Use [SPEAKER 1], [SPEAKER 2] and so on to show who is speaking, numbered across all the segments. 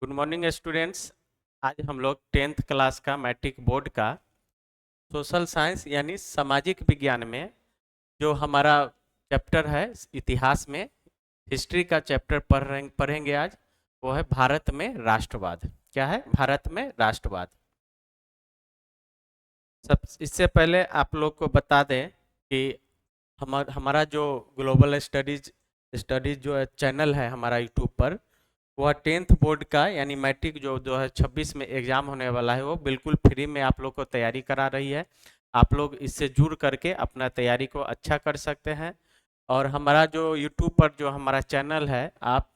[SPEAKER 1] Good morning students. आज हम लोग 10th क्लास का मैट्रिक बोर्ड का सोशल साइंस यानी सामाजिक विज्ञान में जो हमारा चैप्टर है इतिहास में हिस्ट्री का चैप्टर पढ़ेंगे आज। वो है भारत में राष्ट्रवाद। क्या है? भारत में राष्ट्रवाद। सब इससे पहले आप लोग को बता दें कि हमारा जो ग्लोबल स्टडीज स्टडीज जो है चैनल है हमारा यूट्यूब पर, वह 10th बोर्ड का यानी मैट्रिक जो 2026 में एग्ज़ाम होने वाला है वो बिल्कुल फ्री में आप लोग को तैयारी करा रही है। आप लोग इससे जुड़ करके अपना तैयारी को अच्छा कर सकते हैं। और हमारा जो यूट्यूब पर जो हमारा चैनल है, आप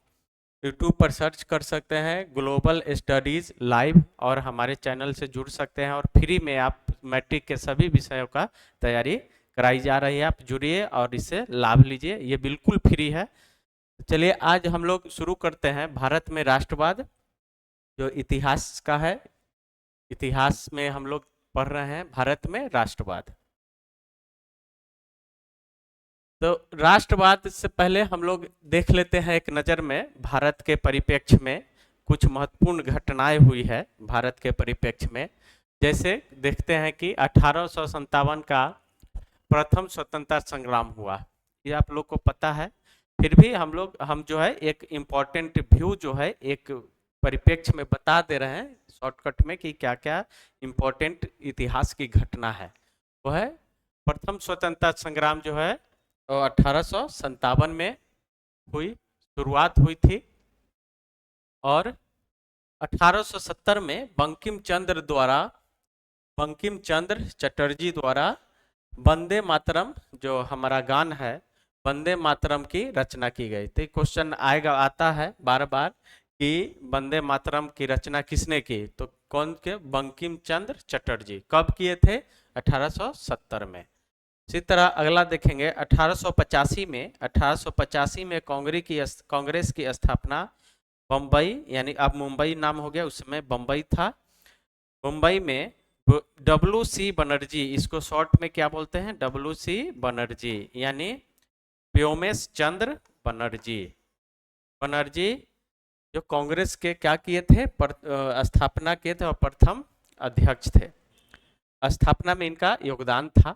[SPEAKER 1] यूट्यूब पर सर्च कर सकते हैं ग्लोबल स्टडीज़ लाइव और हमारे चैनल से जुड़ सकते हैं और फ्री में आप मैट्रिक के सभी विषयों का तैयारी कराई जा रही है। आप जुड़िए और इससे लाभ लीजिए, ये बिल्कुल फ्री है। चलिए आज हम लोग शुरू करते हैं भारत में राष्ट्रवाद जो इतिहास का है। इतिहास में हम लोग पढ़ रहे हैं भारत में राष्ट्रवाद। तो राष्ट्रवाद से पहले हम लोग देख लेते हैं एक नज़र में भारत के परिप्रेक्ष्य में कुछ महत्वपूर्ण घटनाएं हुई है भारत के परिप्रेक्ष्य में। जैसे देखते हैं कि 1857 का प्रथम स्वतंत्रता संग्राम हुआ, ये आप लोग को पता है। फिर भी हम जो है एक इम्पोर्टेंट व्यू जो है एक परिप्रेक्ष्य में बता दे रहे हैं शॉर्टकट में कि क्या क्या इम्पोर्टेंट इतिहास की घटना है। वो है प्रथम स्वतंत्रता संग्राम जो है 1857 में हुई, शुरुआत हुई थी। और 1870 में बंकिम चंद्र चटर्जी द्वारा वंदे मातरम जो हमारा गान है वंदे मातरम की रचना की गई थी। क्वेश्चन आता है बार बार कि वंदे मातरम की रचना किसने की, तो कौन के? बंकिम चंद्र चटर्जी। कब किए थे? 1870 में। इसी तरह अगला देखेंगे 1885 में कांग्रेस की स्थापना बम्बई, यानी अब मुंबई नाम हो गया, उस समय बम्बई था। मुंबई में WC बनर्जी, इसको शॉर्ट में क्या बोलते हैं? WC बनर्जी, यानी व्योमेश चंद्र बनर्जी। बनर्जी जो कांग्रेस के क्या किए थे? स्थापना किए थे और प्रथम अध्यक्ष थे। स्थापना में इनका योगदान था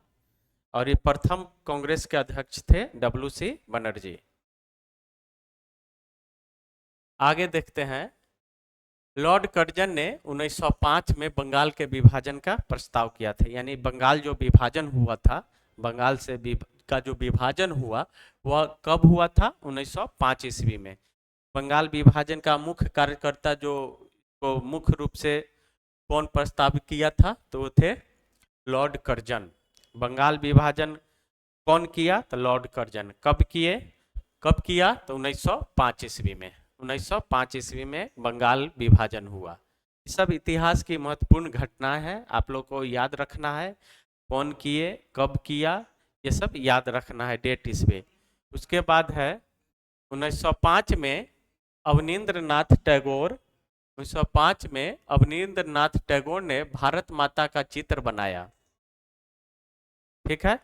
[SPEAKER 1] और ये प्रथम कांग्रेस के अध्यक्ष थे WC बनर्जी। आगे देखते हैं, लॉर्ड कर्जन ने 1905 में बंगाल के विभाजन का प्रस्ताव किया था। यानी बंगाल जो विभाजन हुआ था, बंगाल से का जो विभाजन हुआ वह कब हुआ था? 1905 ईस्वी में। बंगाल विभाजन का मुख्य कार्यकर्ता जो को मुख्य रूप से कौन प्रस्तावित किया था? तो वो थे लॉर्ड कर्जन। बंगाल विभाजन कौन किया? तो लॉर्ड कर्जन। कब किया? तो 1905 ईस्वी में। 1905 ईस्वी में बंगाल विभाजन हुआ। ये सब इतिहास की महत्वपूर्ण घटनाएं हैं, आप लोग को याद रखना है। कौन किए, कब किया, ये सब याद रखना है, डेट इस पे। उसके बाद है 1905 में अवनींद्र नाथ टैगोर 1905 में अवनींद्र नाथ टैगोर ने भारत माता का चित्र बनाया। ठीक है,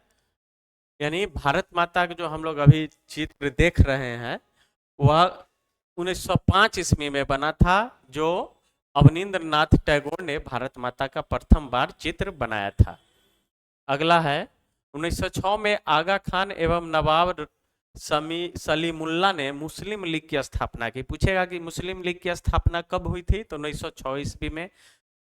[SPEAKER 1] यानी भारत माता का जो हम लोग अभी चित्र देख रहे हैं वह 1905 ईस्वी में बना था, जो अवनींद्र नाथ टैगोर ने भारत माता का प्रथम बार चित्र बनाया था। अगला है 1906 में आगा खान एवं नवाब सलीमुल्लाह ने मुस्लिम लीग की स्थापना की। पूछेगा कि मुस्लिम लीग की स्थापना कब हुई थी? तो 1906 ईस्वी में।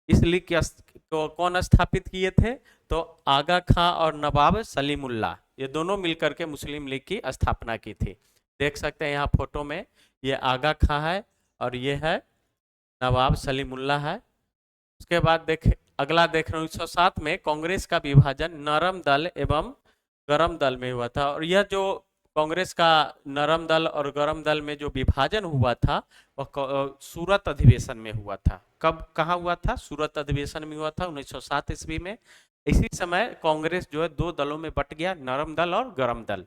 [SPEAKER 1] इस लीग को कौन स्थापित किए थे? तो आगा खां और नवाब सलीमुल्लाह, ये दोनों मिलकर के मुस्लिम लीग की स्थापना की थी। देख सकते हैं यहाँ फोटो में, ये आगा खां है और ये है नवाब सलीमुल्लाह है। उसके बाद अगला देख रहे हैं 1907 में कांग्रेस का विभाजन नरम दल एवं गरम दल में हुआ था। और यह जो कांग्रेस का नरम दल और गरम दल में जो विभाजन हुआ था वह सूरत अधिवेशन में हुआ था। कब, कहाँ हुआ था? सूरत अधिवेशन में हुआ था 1907 ईस्वी में। इसी समय कांग्रेस जो है दो दलों में बट गया, नरम दल और गरम दल।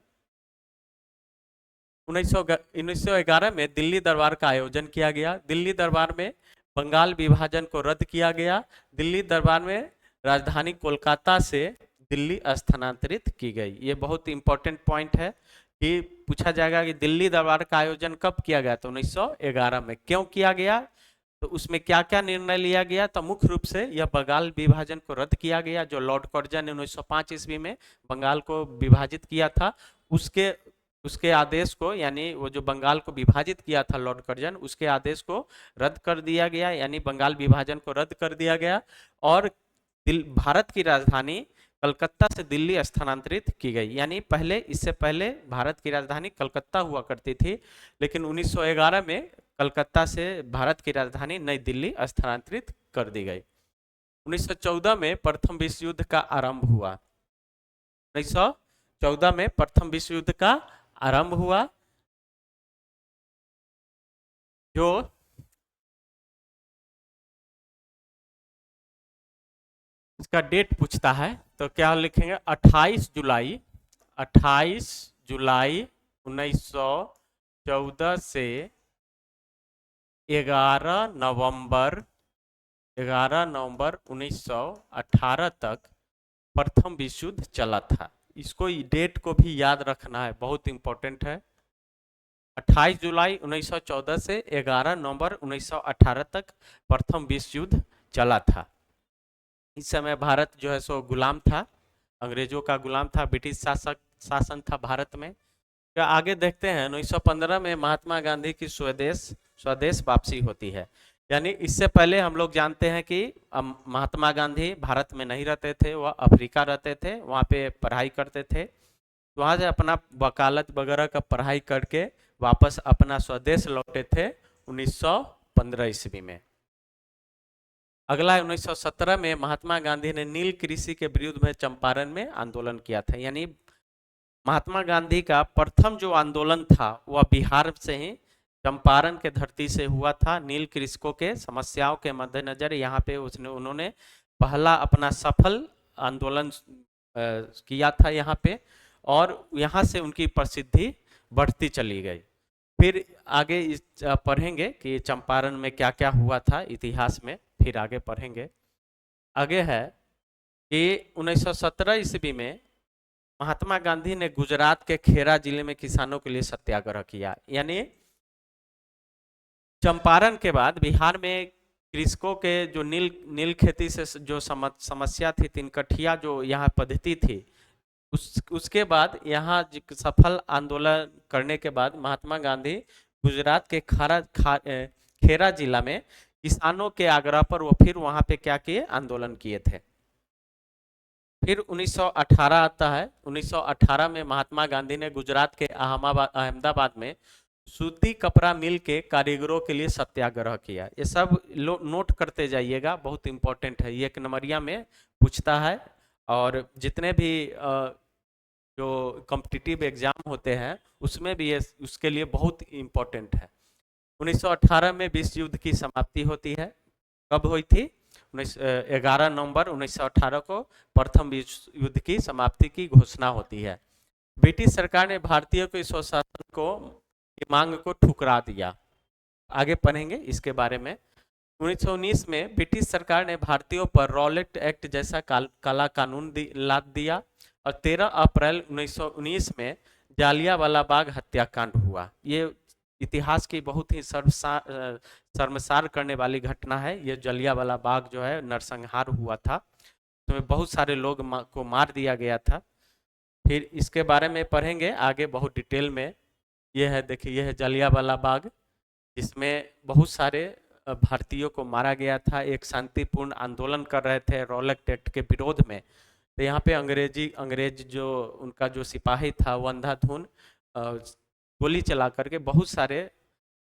[SPEAKER 1] 1911 में दिल्ली दरबार का आयोजन किया गया। दिल्ली दरबार में बंगाल विभाजन को रद्द किया गया। दिल्ली दरबार में राजधानी कोलकाता से दिल्ली स्थानांतरित की गई। ये बहुत इंपॉर्टेंट पॉइंट है कि पूछा जाएगा कि दिल्ली दरबार का आयोजन कब किया गया? तो 1911 में। क्यों किया गया? तो उसमें क्या क्या निर्णय लिया गया? तो मुख्य रूप से यह बंगाल विभाजन को रद्द किया गया, जो लॉर्ड कर्जन ने 1905 ईस्वी में बंगाल को विभाजित किया था। उसके उसके आदेश को, यानी वो जो बंगाल को विभाजित किया था लॉर्ड कर्जन, उसके आदेश को रद्द कर दिया गया, यानी बंगाल विभाजन को रद्द कर दिया गया। और भारत की राजधानी कलकत्ता से दिल्ली स्थानांतरित की गई। यानी पहले, इससे पहले भारत की राजधानी कलकत्ता हुआ करती थी, लेकिन 1911 में कलकत्ता से भारत की राजधानी नई दिल्ली स्थानांतरित कर दी गई। 1914 में प्रथम विश्व युद्ध का आरंभ हुआ। 1914 में प्रथम विश्व युद्ध का आरंभ हुआ, जो इसका डेट पूछता है तो क्या लिखेंगे? 28 जुलाई 1914 से 11 नवंबर 1918 तक प्रथम विश्व युद्ध चला था। इसको डेट को भी याद रखना है, बहुत इंपॉर्टेंट है। 28 जुलाई 1914 से 11 नवंबर 1918 तक प्रथम विश्व युद्ध चला था। इस समय भारत जो है सो गुलाम था, अंग्रेजों का गुलाम था, ब्रिटिश शासन था भारत में। क्या आगे देखते हैं? 1915 में महात्मा गांधी की स्वदेश वापसी होती है। यानी इससे पहले हम लोग जानते हैं कि महात्मा गांधी भारत में नहीं रहते थे, वह अफ्रीका रहते थे, वहाँ पे पढ़ाई करते थे। वहाँ से अपना वकालत वगैरह का पढ़ाई करके वापस अपना स्वदेश लौटे थे 1915 ईस्वी में। अगला 1917 में महात्मा गांधी ने नील कृषि के विरुद्ध में चंपारण में आंदोलन किया था। यानी महात्मा गांधी का प्रथम जो आंदोलन था वह बिहार से ही, चंपारण के धरती से हुआ था। नील कृषकों के समस्याओं के मद्देनजर यहाँ पे उन्होंने पहला अपना सफल आंदोलन किया था यहाँ पे, और यहाँ से उनकी प्रसिद्धि बढ़ती चली गई। फिर आगे पढ़ेंगे कि चंपारण में क्या क्या हुआ था इतिहास में, फिर आगे पढ़ेंगे। आगे है कि 1917 ईस्वी में महात्मा गांधी ने गुजरात के खेरा जिले में किसानों के लिए सत्याग्रह किया। यानी चंपारण के बाद बिहार में कृषकों के जो नील खेती से जो समस्या थी, तिनकठिया जो यहाँ पद्धति थी, उसके बाद यहाँ सफल आंदोलन करने के बाद महात्मा गांधी गुजरात के खेरा जिला में किसानों के आग्रह पर वो फिर वहाँ पे क्या किए? आंदोलन किए थे। फिर 1918 आता है। 1918 में महात्मा गांधी ने गुजरात के अहमदाबाद में सूती कपड़ा मिल के कारीगरों के लिए सत्याग्रह किया। ये सब नोट करते जाइएगा, बहुत इंपॉर्टेंट है, ये एक नंबरिया में पूछता है। और जितने भी जो कॉम्पिटिटिव एग्जाम होते हैं उसमें भी ये उसके लिए बहुत इंपॉर्टेंट है। 1918 में विश्व युद्ध की समाप्ति होती है। कब हुई थी? 11 नवंबर 1918 को प्रथम विश्व युद्ध की समाप्ति की घोषणा होती है। ब्रिटिश सरकार ने भारतीयों के स्वशासन को की मांग को ठुकरा दिया। आगे पढ़ेंगे इसके बारे में। 1919 में ब्रिटिश सरकार ने भारतीयों पर रॉलेट एक्ट जैसा काला कानून लाद दिया, और 13 अप्रैल 1919 में जालियांवाला बाग हत्याकांड हुआ। ये इतिहास की बहुत ही शर्मसार करने वाली घटना है। ये जलियांवाला बाग जो है नरसंहार हुआ था, तो बहुत सारे लोग को मार दिया गया था। फिर इसके बारे में पढ़ेंगे आगे बहुत डिटेल में। ये है, देखिए, यह है जलियांवाला बाग, जिसमें बहुत सारे भारतीयों को मारा गया था। एक शांतिपूर्ण आंदोलन कर रहे थे रॉलेट एक्ट के विरोध में, तो यहाँ पे अंग्रेज जो उनका जो सिपाही था वो अंधाधुन गोली चला करके बहुत सारे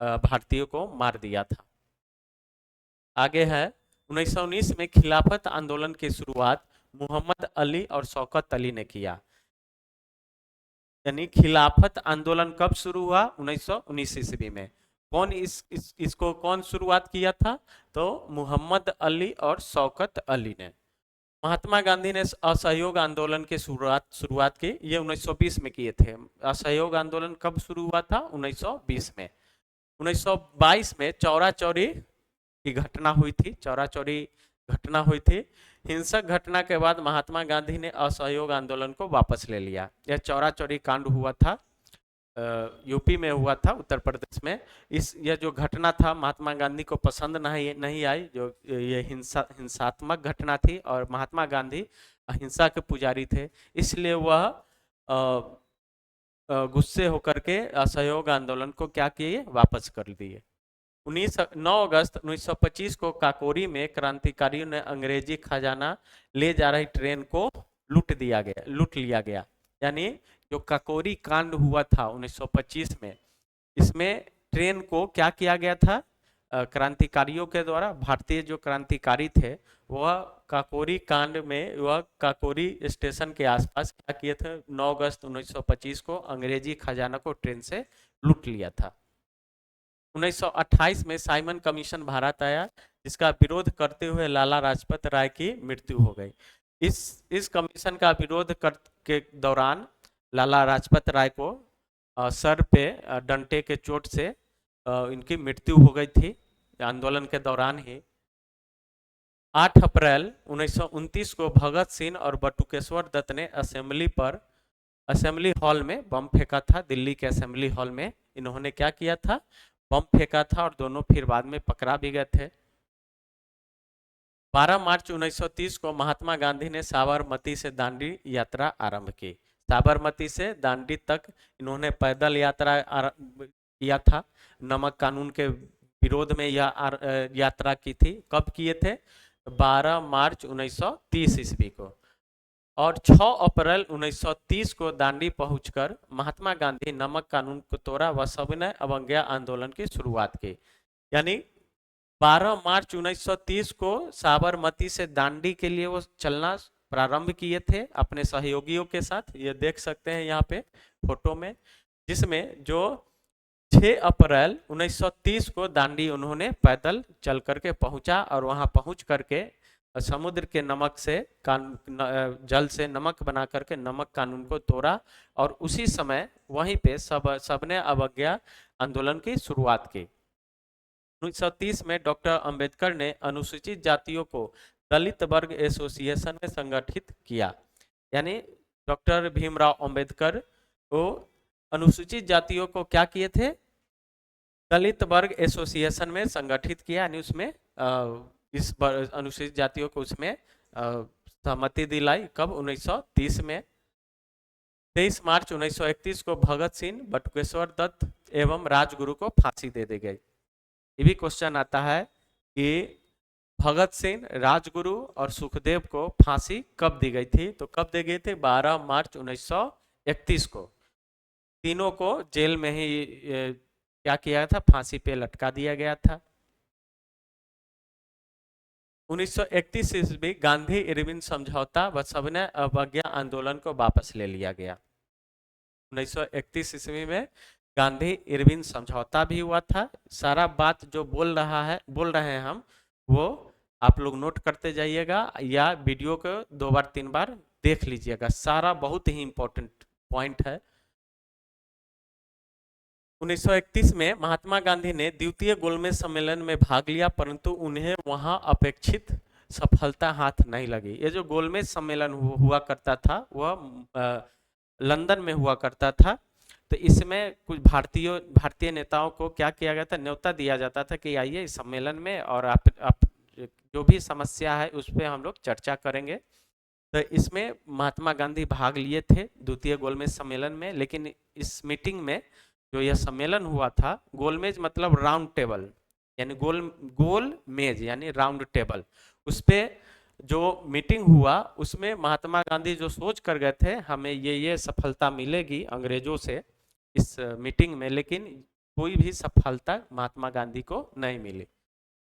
[SPEAKER 1] भारतीयों को मार दिया था। आगे है 1919 में खिलाफत आंदोलन की शुरुआत मोहम्मद अली और शौकत अली ने किया। यानी खिलाफत आंदोलन कब शुरू हुआ? 1919 ईस्वी में। कौन इसको कौन शुरुआत किया था? तो मोहम्मद अली और शौकत अली ने। महात्मा गांधी ने असहयोग आंदोलन की शुरुआत की, ये 1920 में किए थे। असहयोग आंदोलन कब शुरू हुआ था? 1920 में। 1922 में चौरा चौरी की घटना हुई थी, चौरा चौरी घटना हुई थी। हिंसक घटना के बाद महात्मा गांधी ने असहयोग आंदोलन को वापस ले लिया। यह चौरा चौरी कांड हुआ था। यूपी में हुआ था, उत्तर प्रदेश में। यह जो घटना था महात्मा गांधी को पसंद नहीं आई, जो ये हिंसात्मक घटना थी, और महात्मा गांधी अहिंसा के पुजारी थे, इसलिए वह गुस्से होकर के असहयोग आंदोलन को क्या किए, वापस कर दिए। 9 अगस्त 1925 को काकोरी में क्रांतिकारियों ने अंग्रेजी खजाना ले जा रही ट्रेन को लूट लिया गया। यानी जो काकोरी कांड हुआ था 1925 में, इसमें ट्रेन को क्या किया गया था, क्रांतिकारियों के द्वारा। भारतीय जो क्रांतिकारी थे वह काकोरी कांड में, वह काकोरी स्टेशन के आसपास क्या किए थे, 9 अगस्त 1925 को अंग्रेजी खजाना को ट्रेन से लूट लिया था। 1928 में साइमन कमीशन भारत आया, जिसका विरोध करते हुए लाला लाजपत राय की मृत्यु हो गई। इस कमीशन का विरोध के दौरान लाला लाजपत राय को सर पे डंडे के चोट से इनकी मृत्यु हो गई थी आंदोलन के दौरान ही। 8 अप्रैल 1929 को भगत सिंह और बटुकेश्वर दत्त ने असेंबली हॉल में बम फेंका था। दिल्ली के असेंबली हॉल में इन्होंने क्या किया था, बम फेंका था, और दोनों फिर बाद में पकड़ा भी गए थे। 12 मार्च 1930 को महात्मा गांधी ने साबरमती से दांडी यात्रा आरंभ की। साबरमती से दांडी तक इन्होंने पैदल यात्रा किया था। नमक कानून के विरोध में यह यात्रा की थी। कब किए थे, 12 मार्च 1930 ईस्वी को। और 6 अप्रैल 1930 को दांडी पहुंचकर महात्मा गांधी नमक कानून को तोड़ा व सविनय अवज्ञा आंदोलन की शुरुआत की। यानी 12 मार्च 1930 को साबरमती से दांडी के लिए वो चलना प्रारंभ किए थे अपने सहयोगियों के साथ। ये देख सकते हैं यहाँ पे फोटो में, जिसमें जो 6 अप्रैल 1930 को दांडी उन्होंने पैदल चल करके पहुंचा, और वहां पहुंच करके समुद्र के नमक से जल से नमक बना करके नमक कानून को तोड़ा, और उसी समय वहीं पे सबने अवज्ञा आंदोलन की शुरुआत की। 1930 में डॉक्टर अंबेडकर ने अनुसूचित जातियों को दलित वर्ग एसोसिएशन में संगठित किया। यानी डॉक्टर भीमराव अंबेडकर को अनुसूचित जातियों को क्या किए थे, दलित वर्ग एसोसिएशन में संगठित किया। यानी उसमें इस अनुसूचित जातियों को उसमें सहमति दिलाई। कब, 1930 में। 23 मार्च 1931 को भगत सिंह, बटुकेश्वर दत्त एवं राजगुरु को फांसी दे दी गई। ये भी क्वेश्चन आता है कि भगत सिंह, राजगुरु और सुखदेव को फांसी कब दी गई थी, तो कब दी गई थी, 12 मार्च 1931 को। तीनों को जेल में ही क्या किया था, फांसी पे लटका दिया गया था। 1931 ईस्वी गांधी इरविन समझौता व सविनय अवज्ञा आंदोलन को वापस ले लिया गया। 1931 ईस्वी में गांधी इरविन समझौता भी हुआ था। सारा बात जो बोल रहे हैं हम, वो आप लोग नोट करते जाइएगा या वीडियो को 2 बार 3 बार देख लीजिएगा। सारा बहुत ही इंपॉर्टेंट पॉइंट है। 1931 में महात्मा गांधी ने द्वितीय गोलमेज सम्मेलन में भाग लिया, परंतु उन्हें वहां अपेक्षित सफलता हाथ नहीं लगी। ये जो गोलमेज सम्मेलन हुआ करता था वह लंदन में हुआ करता था। तो इसमें कुछ भारतीय नेताओं को क्या किया गया था, न्योता दिया जाता था कि आइए इस सम्मेलन में और आप जो भी समस्या है उस पर हम लोग चर्चा करेंगे। तो इसमें महात्मा गांधी भाग लिए थे द्वितीय गोलमेज सम्मेलन में। लेकिन इस मीटिंग में जो यह सम्मेलन हुआ था, गोलमेज मतलब राउंड टेबल, यानी गोल मेज यानी राउंड टेबल, उस पर जो मीटिंग हुआ उसमें महात्मा गांधी जो सोच कर गए थे हमें ये सफलता मिलेगी अंग्रेजों से इस मीटिंग में, लेकिन कोई भी सफलता महात्मा गांधी को नहीं मिली।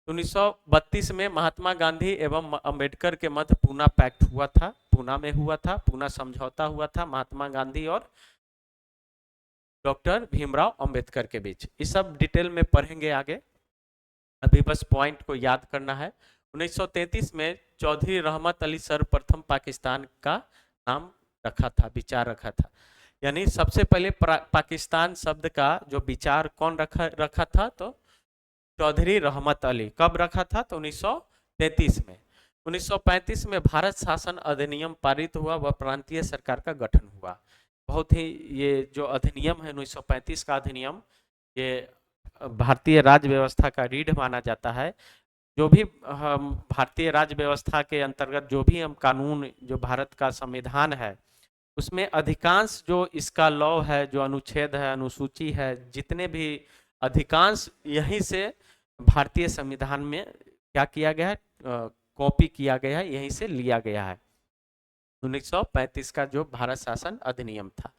[SPEAKER 1] 1932 में महात्मा गांधी एवं अंबेडकर के मध्य पूना पैक्ट हुआ था, पूना में हुआ था, पूना समझौता हुआ था महात्मा गांधी और डॉक्टर भीमराव अंबेडकर के बीच। इस सब डिटेल में पढ़ेंगे आगे, अभी बस पॉइंट को याद करना है। 1933 में चौधरी रहमत अली सर्वप्रथम पाकिस्तान का नाम रखा था, विचार रखा था। यानी सबसे पहले पाकिस्तान शब्द का जो विचार कौन रखा था, तो चौधरी रहमत अली। कब रखा था, तो 1933 में। 1935 में भारत शासन अधिनियम पारित हुआ व प्रांतीय सरकार का गठन हुआ। बहुत ही, ये जो अधिनियम है 1935 का अधिनियम, ये भारतीय राज्य व्यवस्था का रीढ़ माना जाता है। जो भी हम भारतीय राज्य व्यवस्था के अंतर्गत जो भी हम कानून, जो भारत का संविधान है, उसमें अधिकांश जो इसका लॉ है, जो अनुच्छेद है, अनुसूची है, जितने भी अधिकांश यहीं से भारतीय संविधान में क्या किया गया है, कॉपी किया गया है, यहीं से लिया गया है 1935 का जो भारत शासन अधिनियम था।